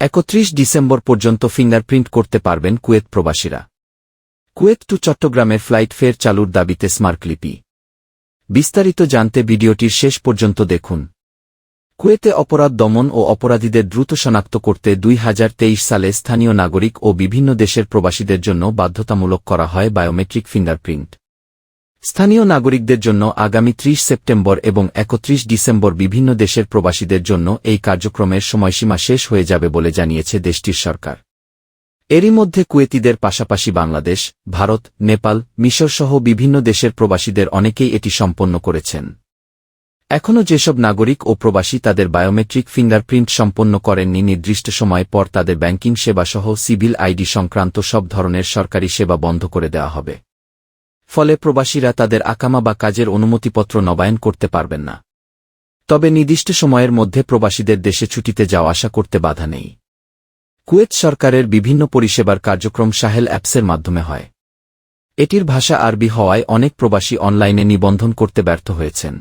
31 December পর্যন্ত fingerprint করতে পারবেন কুয়েত প্রবাসীরা। কুয়েত টু চট্টগ্রামের ফ্লাইট ফের চালুর দাবিতে স্মারকলিপি। বিস্তারিত জানতে ভিডিওটির শেষ পর্যন্ত দেখুন। কুয়েতে অপরাধ দমন ও অপরাধীদের দ্রুত শনাক্ত করতে 2023 সালে স্থানীয় নাগরিক ও বিভিন্ন দেশের প্রবাসীদের জন্য বাধ্যতামূলক করা হয় বায়োমেট্রিক ফিঙ্গারপ্রিন্ট। স্থানীয় নাগরিকদের জন্য আগামী 30 সেপ্টেম্বর এবং 31 ডিসেম্বর, বিভিন্ন দেশের প্রবাসীদের জন্য এই কার্যক্রমের সময়সীমা শেষ হয়ে যাবে বলে জানিয়েছে দেশটির সরকার। এরই মধ্যে কুয়েতিদের পাশাপাশি বাংলাদেশ, ভারত, নেপাল, মিশরসহ বিভিন্ন দেশের প্রবাসীদের অনেকেই এটি সম্পন্ন করেছেন। এখনও যেসব নাগরিক ও প্রবাসী তাদের বায়োমেট্রিক ফিঙ্গারপ্রিন্ট সম্পন্ন করেননি, নির্দিষ্ট সময় পর তাদের ব্যাংকিং সেবাসহ সিভিল আইডি সংক্রান্ত সব ধরনের সরকারি সেবা বন্ধ করে দেওয়া হবে। ফলে প্রবাসীরা তাদের আকামা বা কাজের অনুমতিপত্র নবায়ন করতে পারবেন না। তবে নির্দিষ্ট সময়ের মধ্যে প্রবাসীদের দেশে ছুটিতে যাওয়া আসা করতে বাধা নেই। কুয়েত সরকারের বিভিন্ন পরিষেবার কার্যক্রম সাহেল অ্যাপসের মাধ্যমে হয়। এটির ভাষা আরবি হওয়ায় অনেক প্রবাসী অনলাইনে নিবন্ধন করতে ব্যর্থ হয়েছেন।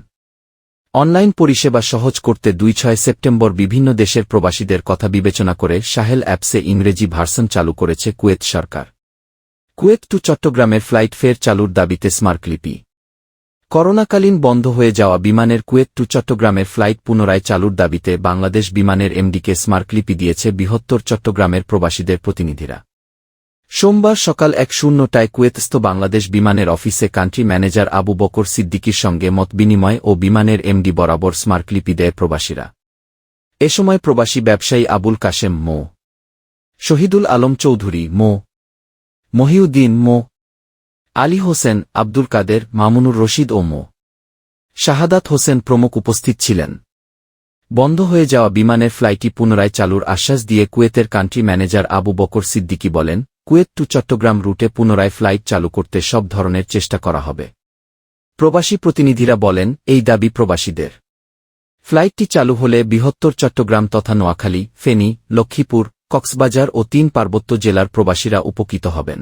অনলাইন পরিষেবা সহজ করতে 2-6 সেপ্টেম্বর বিভিন্ন দেশের প্রবাসীদের কথা বিবেচনা করে সাহেল অ্যাপসে ইংরেজি ভার্সন চালু করেছে কুয়েত সরকার। কুয়েত টু চট্টগ্রামের ফ্লাইট ফের চালুর দাবিতে স্মারকলিপি। করোনাকালীন বন্ধ হয়ে যাওয়া বিমানের কুয়েত টু চট্টগ্রামের ফ্লাইট পুনরায় চালুর দাবিতে বাংলাদেশ বিমানের এমডিকে স্মারকলিপি দিয়েছে বৃহত্তর চট্টগ্রামের প্রবাসীদের প্রতিনিধিরা। সোমবার সকাল 10টায় কুয়েতস্থ বাংলাদেশ বিমানের অফিসে কান্ট্রি ম্যানেজার আবু বকর সিদ্দিকীর সঙ্গে মতবিনিময় ও বিমানের এমডি বরাবর স্মারকলিপি দেয় প্রবাসীরা। এ সময় প্রবাসী ব্যবসায়ী আবুল কাশেম মো, শহীদুল আলম চৌধুরী মো, মহিউদ্দিন মো, আলী হোসেন, আব্দুল কাদের, মামুনুর রশিদ ও মো শাহাদাত হোসেন প্রমুখ উপস্থিত ছিলেন। বন্ধ হয়ে যাওয়া বিমানের ফ্লাইটটি পুনরায় চালুর আশ্বাস দিয়ে কুয়েতের কান্ট্রি ম্যানেজার আবু বকর সিদ্দিকী বলেন, কুয়েত টু চট্টগ্রাম রুটে পুনরায় ফ্লাইট চালু করতে সব ধরনের চেষ্টা করা হবে। প্রবাসী প্রতিনিধিরা বলেন, এই দাবি প্রবাসীদের। ফ্লাইটটি চালু হলে বৃহত্তর চট্টগ্রাম তথা নোয়াখালী, ফেনী, লক্ষ্মীপুর, কক্সবাজার ও 3 পার্বত্য জেলার প্রবাসীরা উপকৃত হবেন।